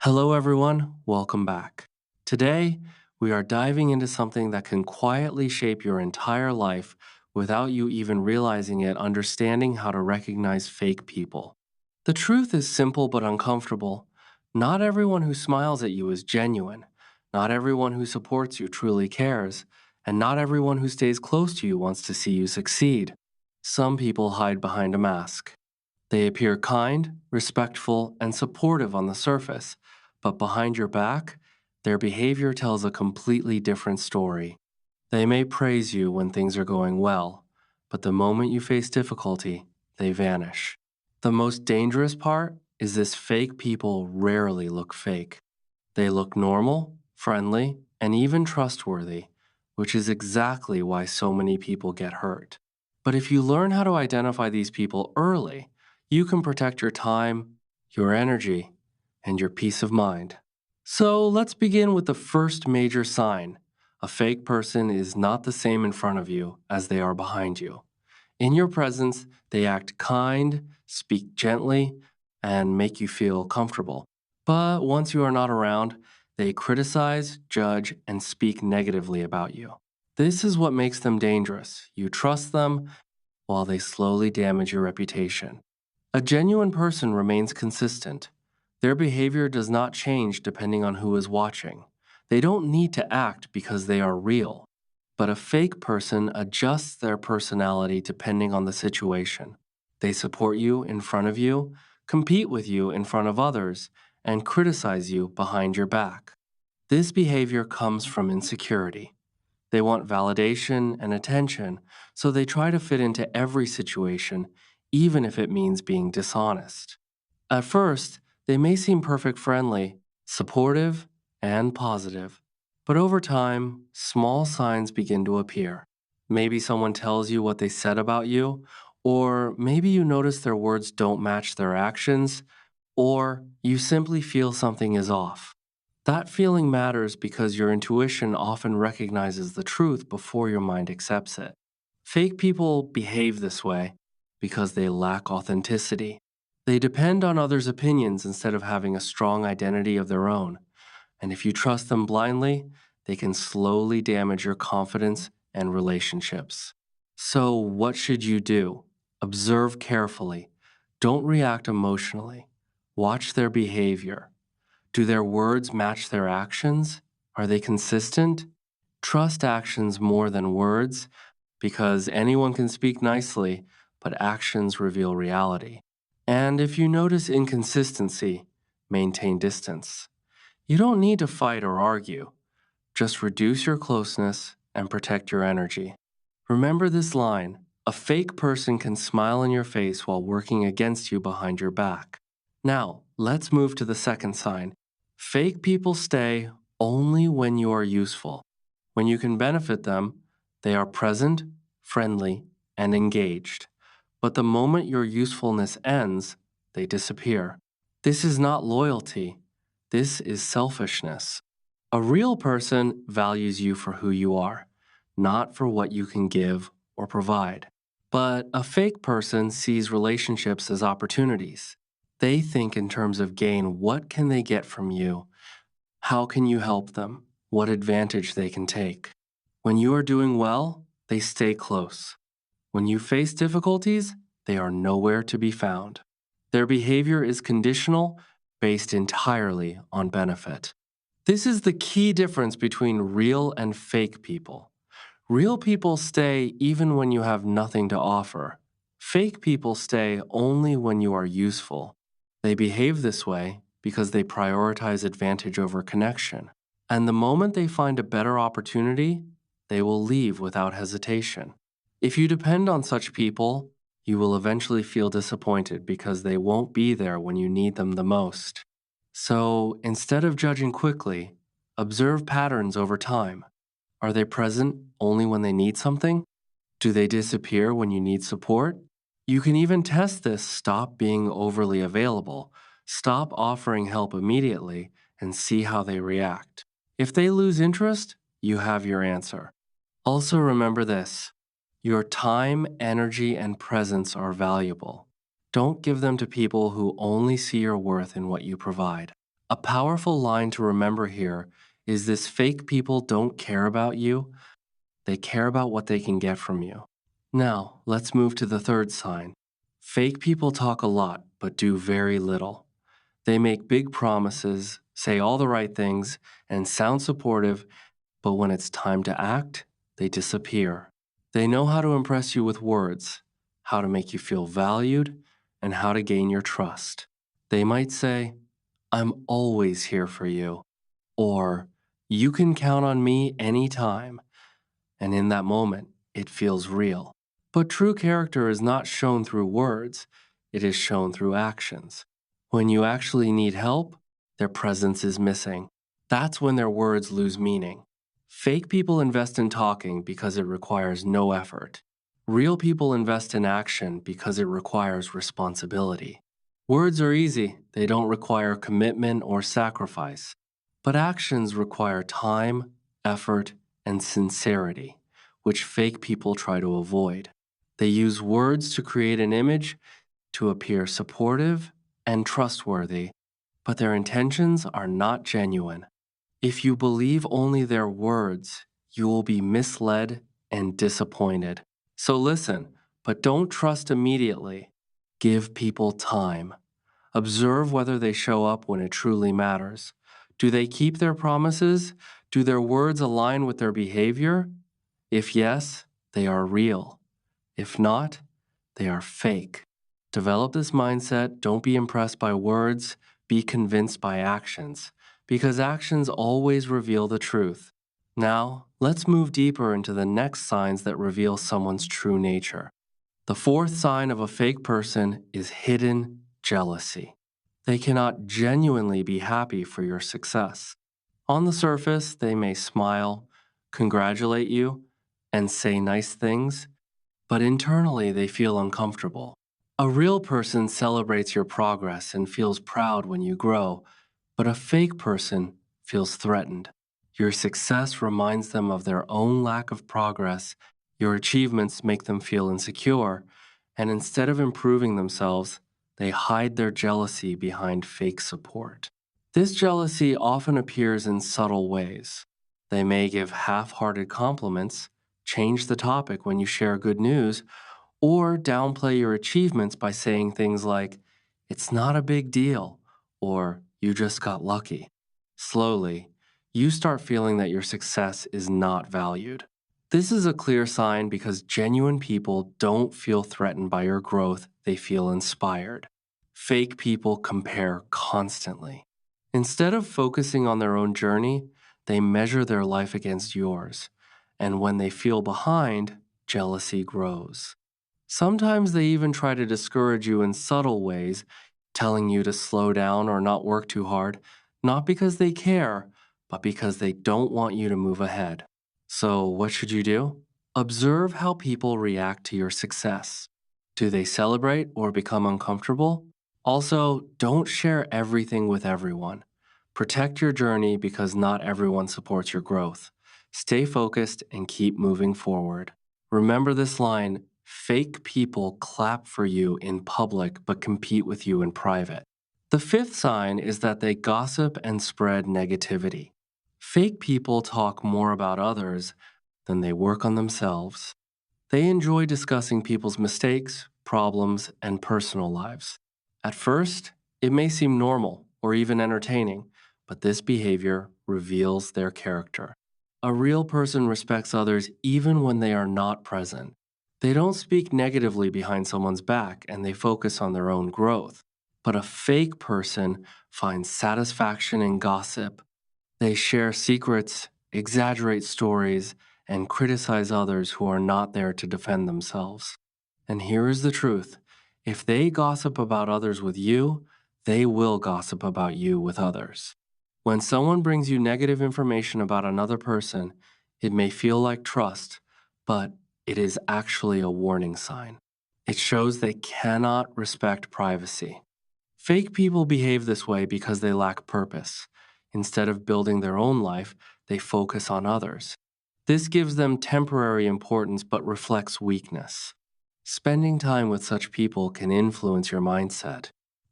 Hello, everyone. Welcome back. Today, we are diving into something that can quietly shape your entire life without you even realizing it, understanding how to recognize fake people. The truth is simple but uncomfortable. Not everyone who smiles at you is genuine. Not everyone who supports you truly cares. And not everyone who stays close to you wants to see you succeed. Some people hide behind a mask. They appear kind, respectful, and supportive on the surface, but behind your back, their behavior tells a completely different story. They may praise you when things are going well, but the moment you face difficulty, they vanish. The most dangerous part is this: fake people rarely look fake. They look normal, friendly, and even trustworthy, which is exactly why so many people get hurt. But if you learn how to identify these people early, you can protect your time, your energy, and your peace of mind. So let's begin with the first major sign. A fake person is not the same in front of you as they are behind you. In your presence, they act kind, speak gently, and make you feel comfortable. But once you are not around, they criticize, judge, and speak negatively about you. This is what makes them dangerous. You trust them while they slowly damage your reputation. A genuine person remains consistent. Their behavior does not change depending on who is watching. They don't need to act because they are real. But a fake person adjusts their personality depending on the situation. They support you in front of you, compete with you in front of others, and criticize you behind your back. This behavior comes from insecurity. They want validation and attention, so they try to fit into every situation, even if it means being dishonest. At first, they may seem perfect friendly, supportive, and positive. But over time, small signs begin to appear. Maybe someone tells you what they said about you, or maybe you notice their words don't match their actions, or you simply feel something is off. That feeling matters because your intuition often recognizes the truth before your mind accepts it. Fake people behave this way because they lack authenticity. They depend on others' opinions instead of having a strong identity of their own. And if you trust them blindly, they can slowly damage your confidence and relationships. So, what should you do? Observe carefully. Don't react emotionally. Watch their behavior. Do their words match their actions? Are they consistent? Trust actions more than words because anyone can speak nicely, but actions reveal reality. And if you notice inconsistency, maintain distance. You don't need to fight or argue. Just reduce your closeness and protect your energy. Remember this line: a fake person can smile in your face while working against you behind your back. Now, let's move to the second sign. Fake people stay only when you are useful. When you can benefit them, they are present, friendly, and engaged. But the moment your usefulness ends, they disappear. This is not loyalty. This is selfishness. A real person values you for who you are, not for what you can give or provide. But a fake person sees relationships as opportunities. They think in terms of gain: what can they get from you? How can you help them? What advantage they can take? When you are doing well, they stay close. When you face difficulties, they are nowhere to be found. Their behavior is conditional, based entirely on benefit. This is the key difference between real and fake people. Real people stay even when you have nothing to offer. Fake people stay only when you are useful. They behave this way because they prioritize advantage over connection. And the moment they find a better opportunity, they will leave without hesitation. If you depend on such people, you will eventually feel disappointed because they won't be there when you need them the most. So instead of judging quickly, observe patterns over time. Are they present only when they need something? Do they disappear when you need support? You can even test this: stop being overly available, stop offering help immediately, and see how they react. If they lose interest, you have your answer. Also remember this: your time, energy, and presence are valuable. Don't give them to people who only see your worth in what you provide. A powerful line to remember here is this: fake people don't care about you, they care about what they can get from you. Now, let's move to the third sign. Fake people talk a lot, but do very little. They make big promises, say all the right things, and sound supportive, but when it's time to act, they disappear. They know how to impress you with words, how to make you feel valued, and how to gain your trust. They might say, "I'm always here for you," or "You can count on me anytime." And in that moment, it feels real. But true character is not shown through words, it is shown through actions. When you actually need help, their presence is missing. That's when their words lose meaning. Fake people invest in talking because it requires no effort. Real people invest in action because it requires responsibility. Words are easy, they don't require commitment or sacrifice. But actions require time, effort, and sincerity, which fake people try to avoid. They use words to create an image, to appear supportive and trustworthy, but their intentions are not genuine. If you believe only their words, you will be misled and disappointed. So listen, but don't trust immediately. Give people time. Observe whether they show up when it truly matters. Do they keep their promises? Do their words align with their behavior? If yes, they are real. If not, they are fake. Develop this mindset. Don't be impressed by words, be convinced by actions, because actions always reveal the truth. Now, let's move deeper into the next signs that reveal someone's true nature. The fourth sign of a fake person is hidden jealousy. They cannot genuinely be happy for your success. On the surface, they may smile, congratulate you, and say nice things, but internally they feel uncomfortable. A real person celebrates your progress and feels proud when you grow, but a fake person feels threatened. Your success reminds them of their own lack of progress, your achievements make them feel insecure, and instead of improving themselves, they hide their jealousy behind fake support. This jealousy often appears in subtle ways. They may give half hearted compliments, change the topic when you share good news, or downplay your achievements by saying things like, "It's not a big deal," or "You just got lucky." Slowly, you start feeling that your success is not valued. This is a clear sign because genuine people don't feel threatened by your growth, they feel inspired. Fake people compare constantly. Instead of focusing on their own journey, they measure their life against yours. And when they feel behind, jealousy grows. Sometimes they even try to discourage you in subtle ways, telling you to slow down or not work too hard, not because they care, but because they don't want you to move ahead. So, what should you do? Observe how people react to your success. Do they celebrate or become uncomfortable? Also, don't share everything with everyone. Protect your journey because not everyone supports your growth. Stay focused and keep moving forward. Remember this line: fake people clap for you in public but compete with you in private. The fifth sign is that they gossip and spread negativity. Fake people talk more about others than they work on themselves. They enjoy discussing people's mistakes, problems, and personal lives. At first, it may seem normal or even entertaining, but this behavior reveals their character. A real person respects others even when they are not present. They don't speak negatively behind someone's back and they focus on their own growth. But a fake person finds satisfaction in gossip. They share secrets, exaggerate stories, and criticize others who are not there to defend themselves. And here is the truth: if they gossip about others with you, they will gossip about you with others. When someone brings you negative information about another person, it may feel like trust, but it is actually a warning sign. It shows they cannot respect privacy. Fake people behave this way because they lack purpose. Instead of building their own life, they focus on others. This gives them temporary importance but reflects weakness. Spending time with such people can influence your mindset.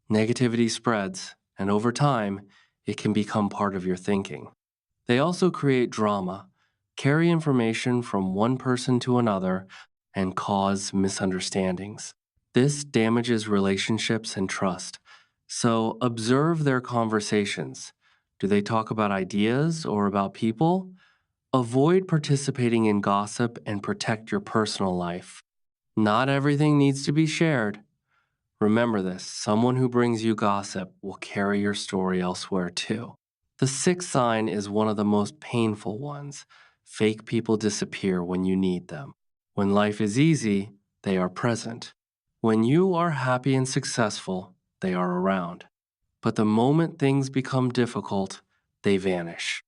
Negativity spreads, and over time, it can become part of your thinking. They also create drama, carry information from one person to another, and cause misunderstandings. This damages relationships and trust. So observe their conversations. Do they talk about ideas or about people? Avoid participating in gossip and protect your personal life. Not everything needs to be shared. Remember this, someone who brings you gossip will carry your story elsewhere too. The sixth sign is one of the most painful ones. Fake people disappear when you need them. When life is easy, they are present. When you are happy and successful, they are around. But the moment things become difficult, they vanish.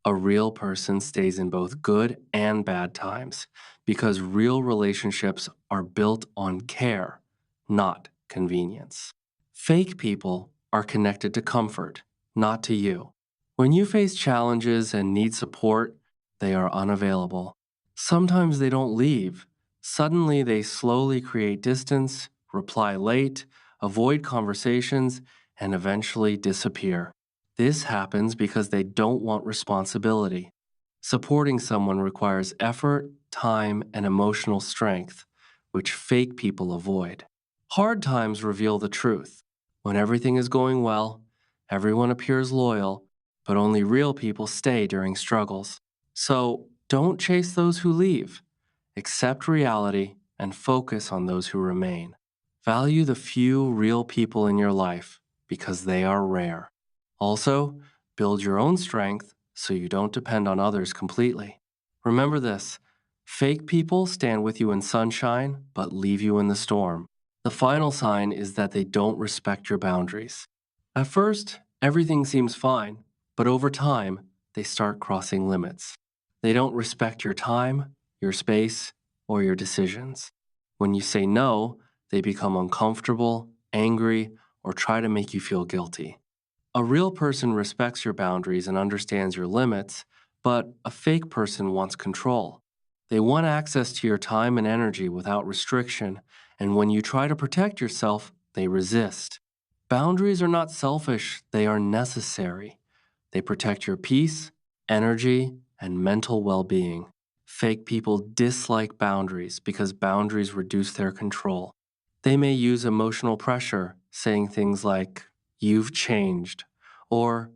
A real person stays in both good and bad times because real relationships are built on care, not convenience. Fake people are connected to comfort, not to you. When you face challenges and need support, they are unavailable. Sometimes they don't leave. Suddenly, they slowly create distance, reply late, avoid conversations, and eventually disappear. This happens because they don't want responsibility. Supporting someone requires effort, time, and emotional strength, which fake people avoid. Hard times reveal the truth. When everything is going well, everyone appears loyal, but only real people stay during struggles. So don't chase those who leave. Accept reality and focus on those who remain. Value the few real people in your life because they are rare. Also, build your own strength so you don't depend on others completely. Remember this, fake people stand with you in sunshine but leave you in the storm. The final sign is that they don't respect your boundaries. At first, everything seems fine, but over time, they start crossing limits. They don't respect your time, your space, or your decisions. When you say no, they become uncomfortable, angry, or try to make you feel guilty. A real person respects your boundaries and understands your limits, but a fake person wants control. They want access to your time and energy without restriction, and when you try to protect yourself, they resist. Boundaries are not selfish, they are necessary. They protect your peace, energy, and mental well being. Fake people dislike boundaries because boundaries reduce their control. They may use emotional pressure, saying things like, "You've changed," or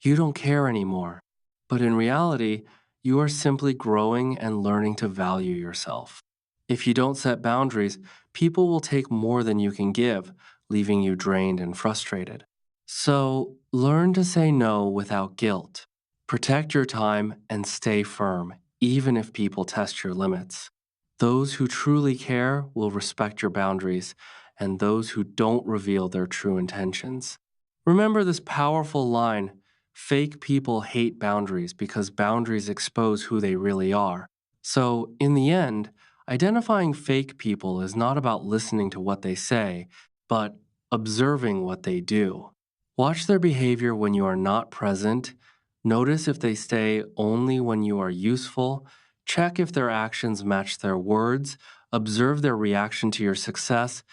"You don't care anymore." But in reality, you are simply growing and learning to value yourself. If you don't set boundaries, people will take more than you can give, leaving you drained and frustrated. So, learn to say no without guilt. Protect your time and stay firm, even if people test your limits. Those who truly care will respect your boundaries, and those who don't reveal their true intentions. Remember this powerful line, fake people hate boundaries because boundaries expose who they really are. So, in the end, identifying fake people is not about listening to what they say, but observing what they do. Watch their behavior when you are not present. Notice if they stay only when you are useful. Check if their actions match their words. Observe their reaction to your success.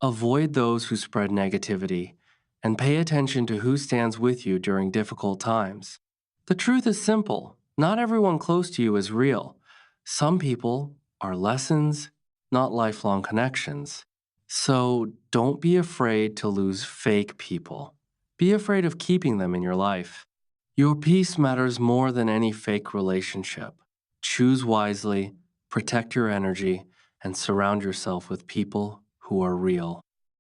Avoid those who spread negativity. And pay attention to who stands with you during difficult times. The truth is simple. Not everyone close to you is real. Some people are lessons, not lifelong connections. So don't be afraid to lose fake people. Be afraid of keeping them in your life. Your peace matters more than any fake relationship. Choose wisely, protect your energy, and surround yourself with people who are real.